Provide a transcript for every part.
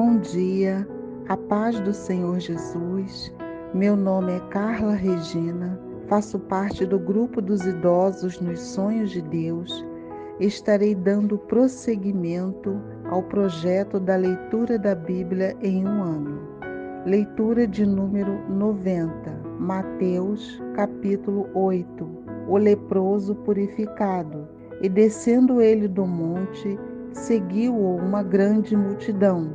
Bom dia, a paz do Senhor Jesus. Meu nome é Carla Regina, faço parte do grupo dos idosos nos sonhos de Deus. Estarei dando prosseguimento ao projeto da leitura da Bíblia em um ano. Leitura de número 90, Mateus, capítulo 8. O leproso purificado. E descendo ele do monte, seguiu-o uma grande multidão.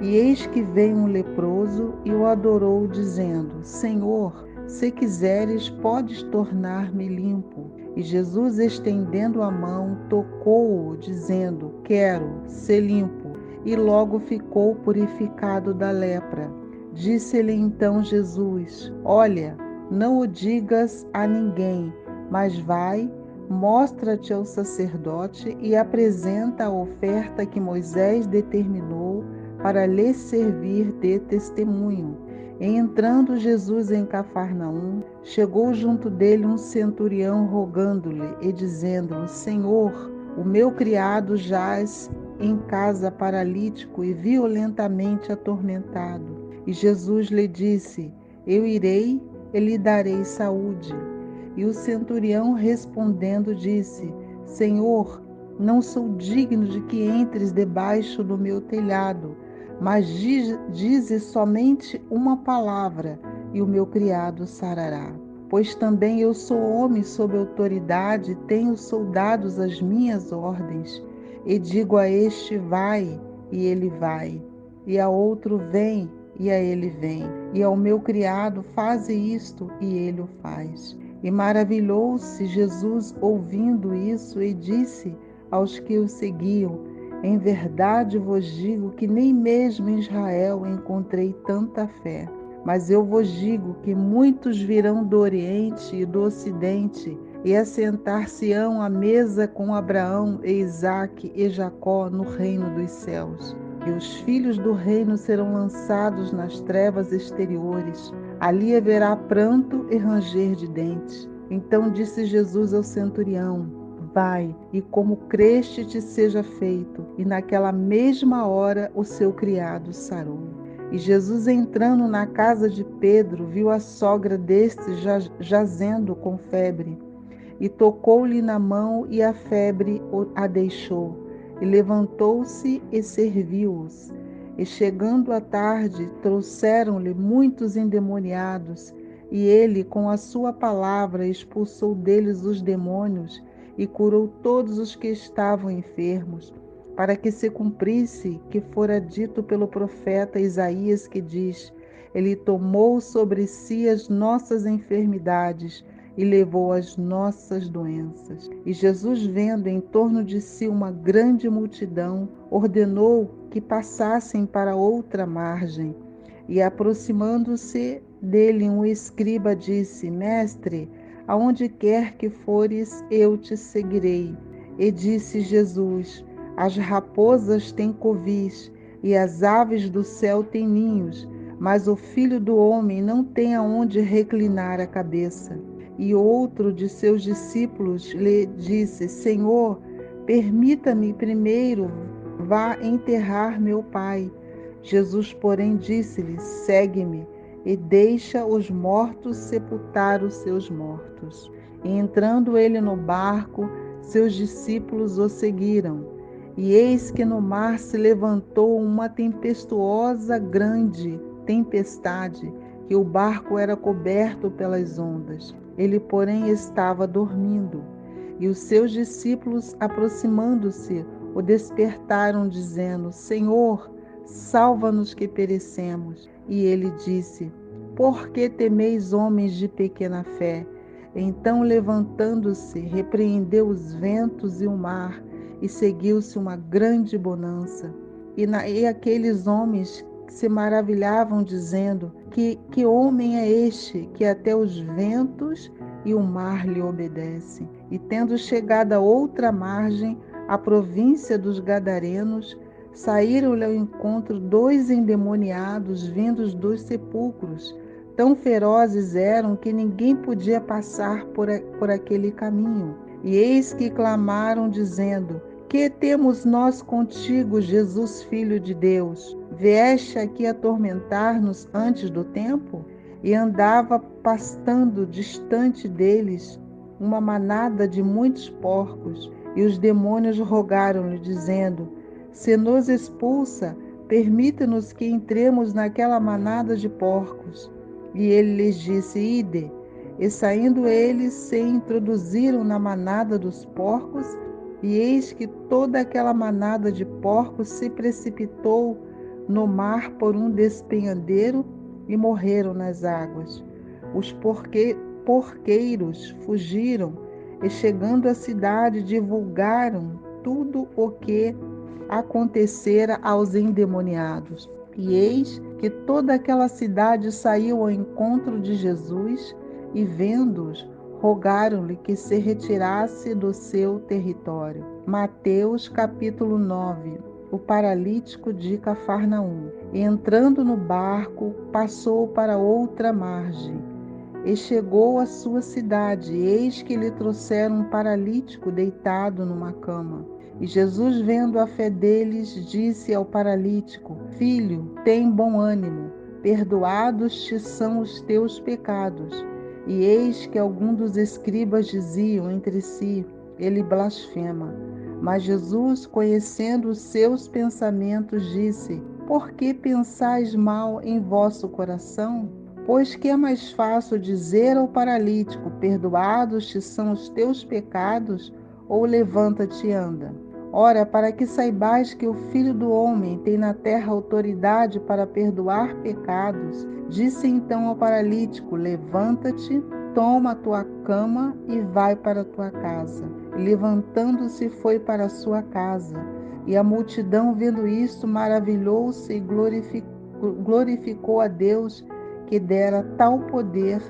E eis que veio um leproso e o adorou, dizendo: Senhor, se quiseres, podes tornar-me limpo. E Jesus, estendendo a mão, tocou-o, dizendo: Quero, ser limpo. E logo ficou purificado da lepra. Disse-lhe então Jesus: Olha, não o digas a ninguém, mas vai, mostra-te ao sacerdote e apresenta a oferta que Moisés determinou para lhe servir de testemunho. E entrando Jesus em Cafarnaum, chegou junto dele um centurião rogando-lhe e dizendo-lhe: Senhor, o meu criado jaz em casa paralítico e violentamente atormentado. E Jesus lhe disse: Eu irei e lhe darei saúde. E o centurião respondendo disse: Senhor, não sou digno de que entres debaixo do meu telhado, mas dize somente uma palavra, e o meu criado sarará. Pois também eu sou homem sob autoridade, tenho soldados às minhas ordens, e digo a este: vai, e ele vai, e a outro: vem, e a ele vem, e ao meu criado: faze isto, e ele o faz. E maravilhou-se Jesus ouvindo isso e disse aos que o seguiam: Em verdade vos digo que nem mesmo em Israel encontrei tanta fé. Mas eu vos digo que muitos virão do Oriente e do Ocidente e assentar-se-ão à mesa com Abraão e Isaque e Jacó no reino dos céus. E os filhos do reino serão lançados nas trevas exteriores. Ali haverá pranto e ranger de dentes. Então disse Jesus ao centurião: Vai, e como creste te seja feito. E naquela mesma hora o seu criado sarou. E Jesus, entrando na casa de Pedro, viu a sogra deste jazendo com febre. E tocou-lhe na mão, e a febre a deixou. E levantou-se e serviu-os. E chegando à tarde, trouxeram-lhe muitos endemoniados, e ele, com a sua palavra, expulsou deles os demônios e curou todos os que estavam enfermos, para que se cumprisse que fora dito pelo profeta Isaías, que diz: Ele tomou sobre si as nossas enfermidades e levou as nossas doenças. E Jesus, vendo em torno de si uma grande multidão, ordenou que passassem para outra margem. E aproximando-se dele um escriba disse: Mestre, aonde quer que fores, eu te seguirei. E disse Jesus: As raposas têm covis e as aves do céu têm ninhos, mas o Filho do Homem não tem aonde reclinar a cabeça. E outro de seus discípulos lhe disse: Senhor, permita-me primeiro vá enterrar meu pai. Jesus, porém, disse-lhe: Segue-me e deixa os mortos sepultar os seus mortos. E entrando ele no barco, seus discípulos o seguiram. E eis que no mar se levantou uma tempestuosa grande tempestade, que o barco era coberto pelas ondas. Ele, porém, estava dormindo. E os seus discípulos, aproximando-se, o despertaram, dizendo: Senhor, salva-nos que perecemos. E ele disse: Por que temeis, homens de pequena fé? Então, levantando-se, repreendeu os ventos e o mar, e seguiu-se uma grande bonança. E aqueles homens se maravilhavam, dizendo: Que homem é este, que até os ventos e o mar lhe obedecem? E tendo chegado a outra margem, a província dos Gadarenos, saíram-lhe ao encontro 2 endemoniados vindos dos sepulcros. Tão ferozes eram que ninguém podia passar por aquele caminho. E eis que clamaram, dizendo: Que temos nós contigo, Jesus, Filho de Deus? Vieste aqui atormentar-nos antes do tempo? E andava pastando distante deles uma manada de muitos porcos, e os demônios rogaram-lhe, dizendo: Se nos expulsa, permita-nos que entremos naquela manada de porcos. E ele lhes disse: Ide. E saindo eles, se introduziram na manada dos porcos, e eis que toda aquela manada de porcos se precipitou no mar por um despenhadeiro e morreram nas águas. Os porqueiros fugiram e, chegando à cidade, divulgaram tudo o que acontecera aos endemoniados. E eis que toda aquela cidade saiu ao encontro de Jesus e, vendo-os, rogaram-lhe que se retirasse do seu território. Mateus capítulo 9. O paralítico de Cafarnaum. E entrando no barco, passou para outra margem. E chegou à sua cidade, e eis que lhe trouxeram um paralítico deitado numa cama. E Jesus, vendo a fé deles, disse ao paralítico: Filho, tem bom ânimo, perdoados te são os teus pecados. E eis que alguns dos escribas diziam entre si: Ele blasfema. Mas Jesus, conhecendo os seus pensamentos, disse: Por que pensais mal em vosso coração? Pois que é mais fácil dizer ao paralítico: Perdoados te são os teus pecados, ou levanta-te e anda? Ora, para que saibais que o Filho do Homem tem na terra autoridade para perdoar pecados, disse então ao paralítico: Levanta-te, toma a tua cama e vai para a tua casa. E levantando-se, foi para a sua casa. E a multidão, vendo isto, maravilhou-se e glorificou a Deus, que dera tal poder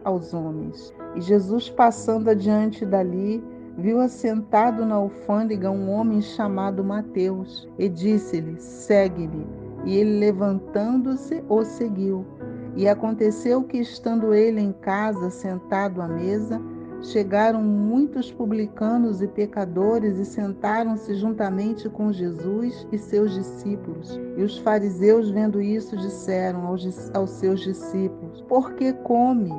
aos homens. E Jesus, passando adiante dali, viu assentado na alfândega um homem chamado Mateus, e disse-lhe: Segue-me. E ele, levantando-se, o seguiu. E aconteceu que, estando ele em casa, sentado à mesa, chegaram muitos publicanos e pecadores e sentaram-se juntamente com Jesus e seus discípulos. E os fariseus, vendo isso, disseram aos seus discípulos: Por que come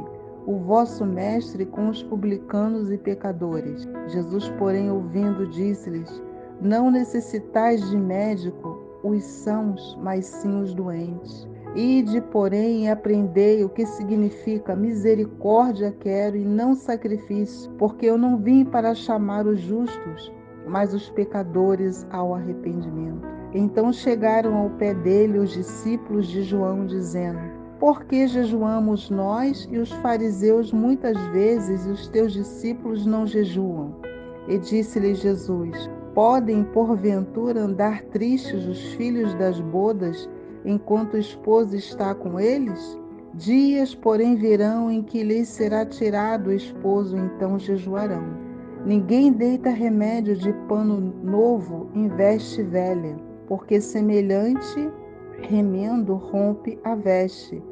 o vosso mestre com os publicanos e pecadores? Jesus, porém, ouvindo, disse-lhes: Não necessitais de médico os sãos, mas sim os doentes. Ide, porém, e aprendei o que significa misericórdia quero e não sacrifício, porque eu não vim para chamar os justos, mas os pecadores ao arrependimento. Então chegaram ao pé dele os discípulos de João, dizendo: Por que jejuamos nós e os fariseus muitas vezes, e os teus discípulos não jejuam? E disse-lhe Jesus: Podem, porventura, andar tristes os filhos das bodas, enquanto o esposo está com eles? Dias, porém, virão em que lhes será tirado o esposo, então jejuarão. Ninguém deita remédio de pano novo em veste velha, porque semelhante remendo rompe a veste,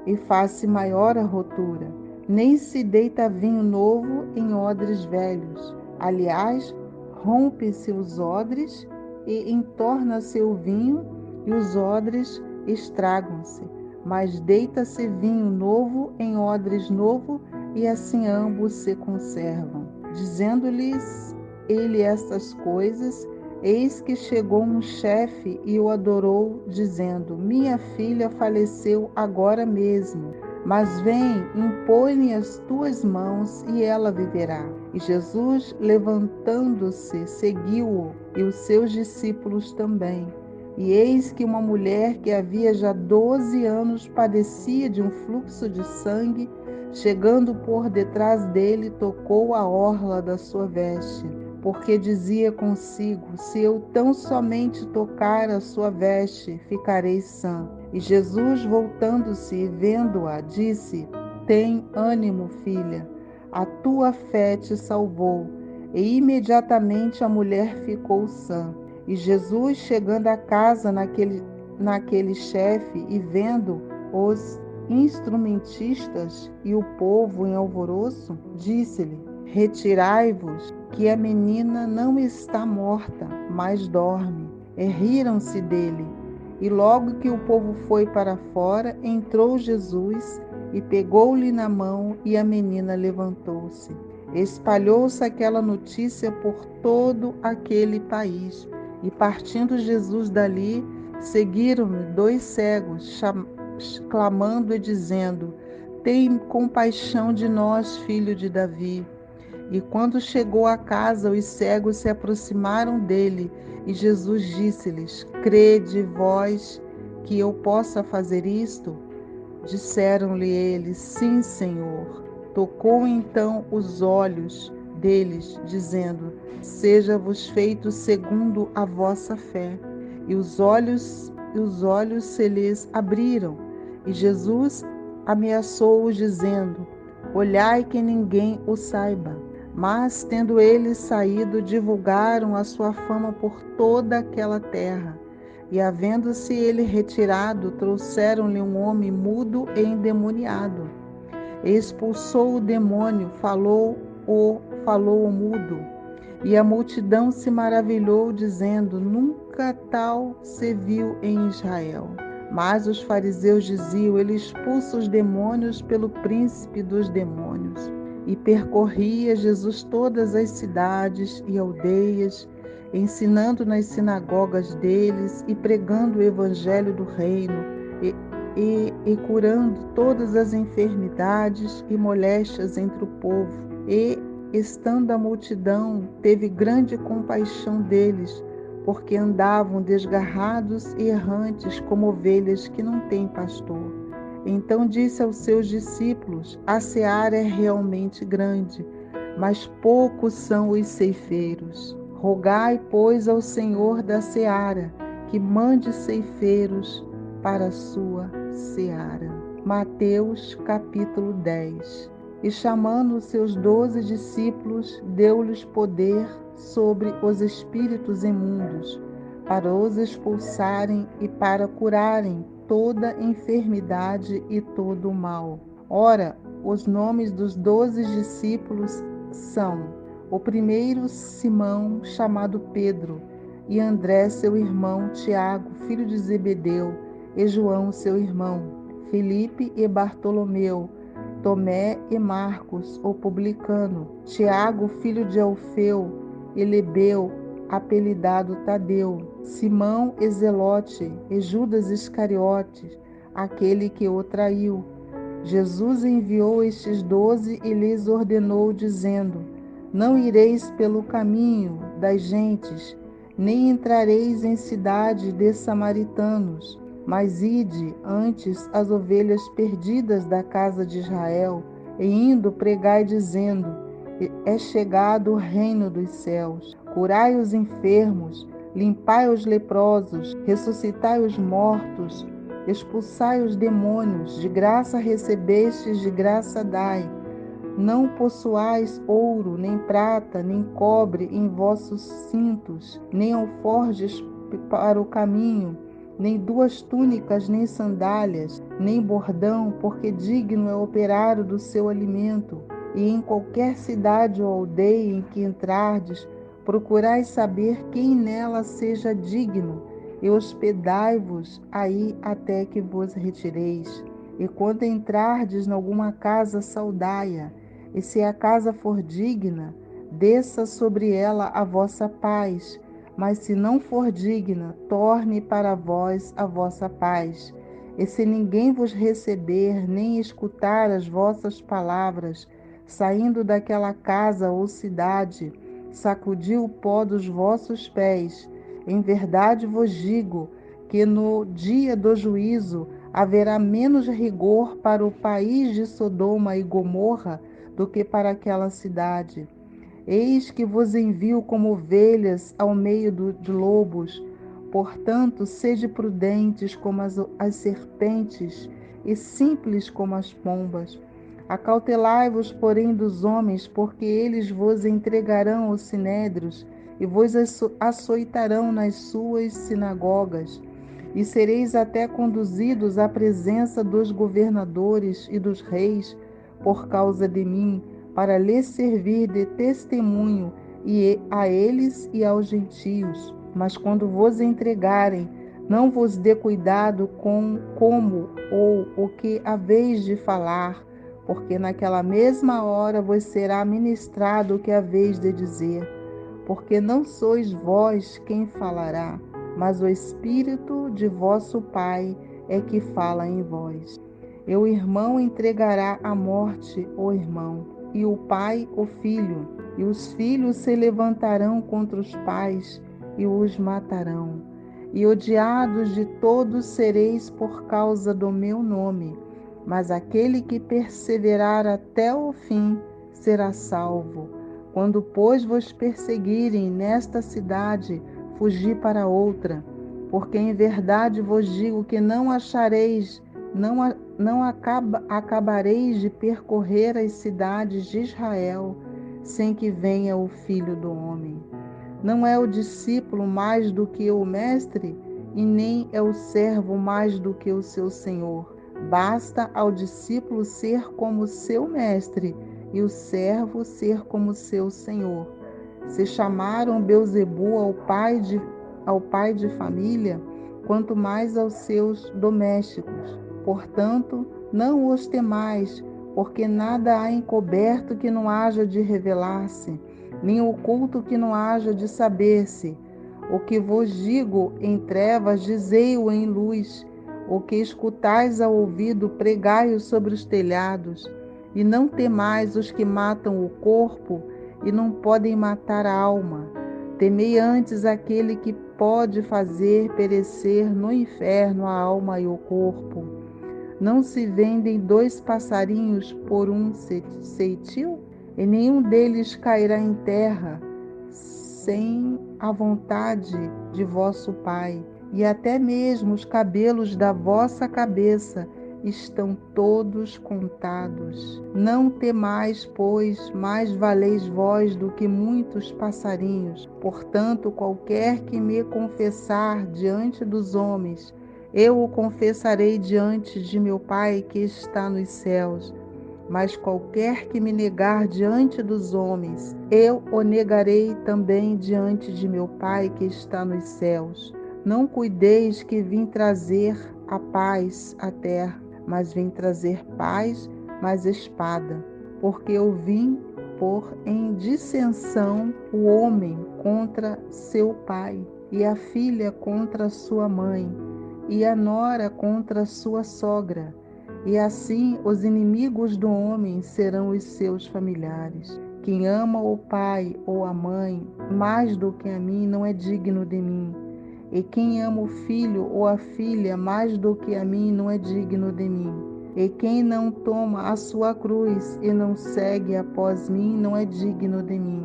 e faz-se maior a rotura. Nem se deita vinho novo em odres velhos. Aliás, rompe-se os odres e entorna-se o vinho, e os odres estragam-se. Mas deita-se vinho novo em odres novo, e assim ambos se conservam. Dizendo-lhes ele estas coisas, eis que chegou um chefe e o adorou, dizendo: Minha filha faleceu agora mesmo, mas vem, impõe-lhe as tuas mãos e ela viverá. E Jesus, levantando-se, seguiu-o, e os seus discípulos também. E eis que uma mulher que havia já 12 anos padecia de um fluxo de sangue, chegando por detrás dele, tocou a orla da sua veste, porque dizia consigo: Se eu tão somente tocar a sua veste, ficarei sã. E Jesus, voltando-se e vendo-a, disse: Tem ânimo, filha, a tua fé te salvou. E imediatamente a mulher ficou sã. E Jesus, chegando à casa naquele chefe, e vendo os instrumentistas e o povo em alvoroço, disse-lhe: Retirai-vos, que a menina não está morta, mas dorme. E riram-se dele. E logo que o povo foi para fora, entrou Jesus e pegou-lhe na mão, e a menina levantou-se. Espalhou-se aquela notícia por todo aquele país. E partindo Jesus dali, seguiram-no 2 cegos, clamando e dizendo: Tem compaixão de nós, filho de Davi. E quando chegou à casa, os cegos se aproximaram dele, e Jesus disse-lhes: Crede vós que eu possa fazer isto? Disseram-lhe eles: Sim, Senhor. Tocou então os olhos deles, dizendo: Seja-vos feito segundo a vossa fé. E os olhos se lhes abriram. E Jesus ameaçou-os, dizendo: Olhai que ninguém o saiba. Mas, tendo eles saído, divulgaram a sua fama por toda aquela terra. E, havendo-se ele retirado, trouxeram-lhe um homem mudo e endemoniado. E expulsou o demônio, falou o mudo. E a multidão se maravilhou, dizendo: Nunca tal se viu em Israel. Mas os fariseus diziam: Ele expulsa os demônios pelo príncipe dos demônios. E percorria Jesus todas as cidades e aldeias, ensinando nas sinagogas deles e pregando o evangelho do reino e curando todas as enfermidades e moléstias entre o povo. E, estando a multidão, teve grande compaixão deles, porque andavam desgarrados e errantes como ovelhas que não têm pastor. Então disse aos seus discípulos: A seara é realmente grande, mas poucos são os ceifeiros. Rogai, pois, ao Senhor da seara, que mande ceifeiros para a sua seara. Mateus, capítulo 10. E chamando os seus 12 discípulos, deu-lhes poder sobre os espíritos imundos, para os expulsarem e para curarem toda enfermidade e todo o mal. Ora, os nomes dos 12 discípulos são: o primeiro, Simão, chamado Pedro, e André, seu irmão, Tiago, filho de Zebedeu, e João, seu irmão, Filipe e Bartolomeu, Tomé e Marcos, o publicano, Tiago, filho de Alfeu, e Lebeu, apelidado Tadeu, Simão e Zelote, e Judas Iscariotes, aquele que o traiu. Jesus enviou estes 12 e lhes ordenou, dizendo: Não ireis pelo caminho das gentes, nem entrareis em cidade de samaritanos, mas ide antes as ovelhas perdidas da casa de Israel, e indo pregai dizendo: É chegado o reino dos céus. Curai os enfermos, limpai os leprosos, ressuscitai os mortos, expulsai os demônios, de graça recebestes, de graça dai. Não possuais ouro, nem prata, nem cobre em vossos cintos, nem alforjes para o caminho, nem 2 túnicas, nem sandálias, nem bordão, porque digno é o operário do seu alimento. E em qualquer cidade ou aldeia em que entrardes, procurai saber quem nela seja digno, e hospedai-vos aí até que vos retireis. E quando entrardes em alguma casa, saudai-a, e se a casa for digna, desça sobre ela a vossa paz. Mas se não for digna, torne para vós a vossa paz. E se ninguém vos receber, nem escutar as vossas palavras, saindo daquela casa ou cidade, sacudi o pó dos vossos pés. Em verdade vos digo que no dia do juízo haverá menos rigor para o país de Sodoma e Gomorra do que para aquela cidade. Eis que vos envio como ovelhas ao meio de lobos. Portanto, sede prudentes como as serpentes e simples como as pombas. Acautelai-vos, porém, dos homens, porque eles vos entregarão aos sinédrios e vos açoitarão nas suas sinagogas. E sereis até conduzidos à presença dos governadores e dos reis por causa de mim, para lhes servir de testemunho a eles e aos gentios. Mas quando vos entregarem, Não vos dê cuidado com como ou o que haveis de falar, porque naquela mesma hora vos será ministrado o que haveis de dizer. Porque não sois vós quem falará, mas o Espírito de vosso Pai é que fala em vós. E o irmão entregará à morte o irmão, e o pai o filho, e os filhos se levantarão contra os pais e os matarão. E odiados de todos sereis por causa do meu nome, mas aquele que perseverar até o fim será salvo. Quando, pois, vos perseguirem nesta cidade, fugi para outra, porque em verdade vos digo que não achareis, acabareis de percorrer as cidades de Israel, sem que venha o Filho do Homem. Não é o discípulo mais do que o mestre, e nem é o servo mais do que o seu senhor. Basta ao discípulo ser como seu mestre, e o servo ser como seu senhor. Se chamaram Beelzebu ao pai de família, quanto mais aos seus domésticos. Portanto, não os temais, porque nada há encoberto que não haja de revelar-se, nem oculto que não haja de saber-se. O que vos digo em trevas, dizei-o em luz. O que escutais ao ouvido, pregai-o sobre os telhados. E não temais os que matam o corpo e não podem matar a alma. Temei antes aquele que pode fazer perecer no inferno a alma e o corpo. Não se vendem 2 passarinhos por um ceitil? E nenhum deles cairá em terra sem a vontade de vosso Pai. E até mesmo os cabelos da vossa cabeça estão todos contados. Não temais, pois, mais valeis vós do que muitos passarinhos. Portanto, qualquer que me confessar diante dos homens, eu o confessarei diante de meu Pai que está nos céus. Mas qualquer que me negar diante dos homens, eu o negarei também diante de meu Pai que está nos céus. Não cuideis que vim trazer a paz à terra, mas vim trazer paz, mas espada. Porque eu vim pôr em dissensão o homem contra seu pai, e a filha contra sua mãe, e a nora contra sua sogra. E assim os inimigos do homem serão os seus familiares. Quem ama o pai ou a mãe mais do que a mim não é digno de mim. E quem ama o filho ou a filha mais do que a mim não é digno de mim. E quem não toma a sua cruz e não segue após mim não é digno de mim.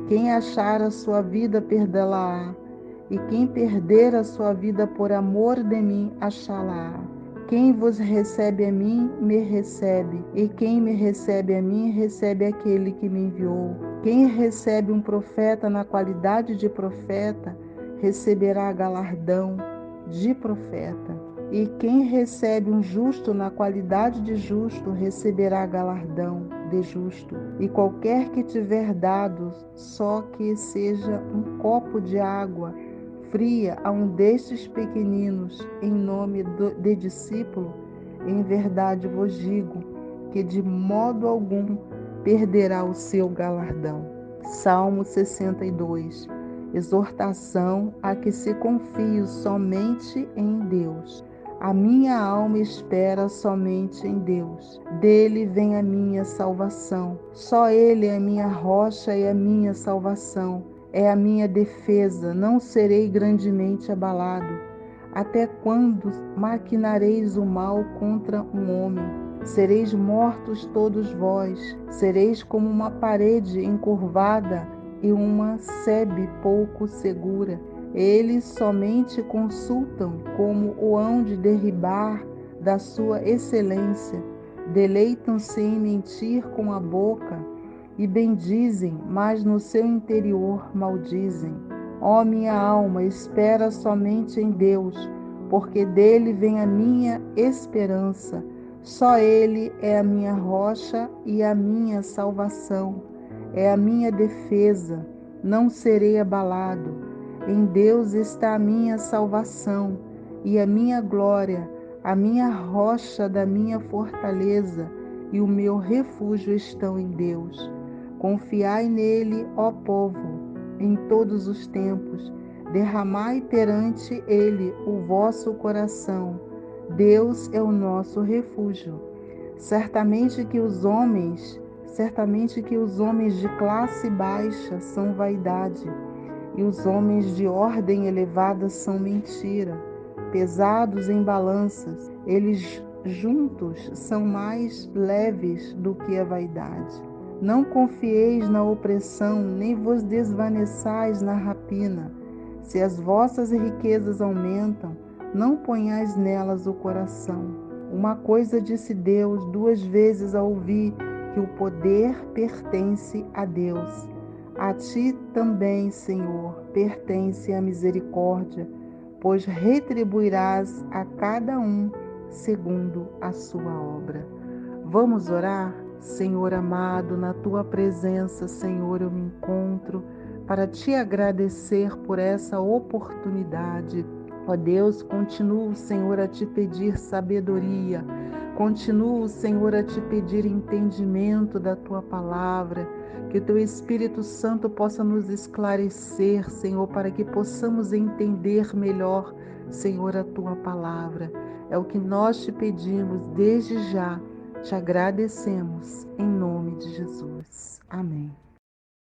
Quem achar a sua vida, perdê-la-á. E quem perder a sua vida por amor de mim, achá-la-á. Quem vos recebe a mim, me recebe, e quem me recebe a mim, recebe aquele que me enviou. Quem recebe um profeta na qualidade de profeta, receberá galardão de profeta. E quem recebe um justo na qualidade de justo, receberá galardão de justo. E qualquer que tiver dado, só que seja um copo de água fria a um destes pequeninos, em nome de discípulo, em verdade vos digo que de modo algum perderá o seu galardão. Salmo 62. Exortação a que se confie somente em Deus. A minha alma espera somente em Deus. Dele vem a minha salvação. Só Ele é a minha rocha e a minha salvação. É a minha defesa, não serei grandemente abalado. Até quando maquinareis o mal contra um homem? Sereis mortos todos vós, sereis como uma parede encurvada e uma sebe pouco segura. Eles somente consultam como o hão de derribar da sua excelência. Deleitam-se em mentir com a boca e bendizem, mas no seu interior maldizem. Ó minha alma, espera somente em Deus, porque dele vem a minha esperança. Só Ele é a minha rocha e a minha salvação. É a minha defesa, não serei abalado. Em Deus está a minha salvação. e a minha glória, a minha rocha da minha fortaleza e o meu refúgio estão em Deus. Confiai nele, ó povo, em todos os tempos. Derramai perante ele o vosso coração. Deus é o nosso refúgio. Certamente que os homens de classe baixa são vaidade, e os homens de ordem elevada são mentira. Pesados em balanças, eles juntos são mais leves do que a vaidade. Não confieis na opressão, nem vos desvaneçais na rapina. Se as vossas riquezas aumentam, não ponhais nelas o coração. Uma coisa disse Deus 2 vezes ao ouvir, que o poder pertence a Deus. A ti também, Senhor, pertence a misericórdia, pois retribuirás a cada um segundo a sua obra. Vamos orar? Senhor amado, na tua presença, Senhor, eu me encontro para te agradecer por essa oportunidade. Ó Deus, continuo, Senhor, a te pedir sabedoria, continuo, Senhor, a te pedir entendimento da tua palavra, que o teu Espírito Santo possa nos esclarecer, Senhor, para que possamos entender melhor, Senhor, a tua palavra. É o que nós te pedimos desde já. Te agradecemos, em nome de Jesus. Amém.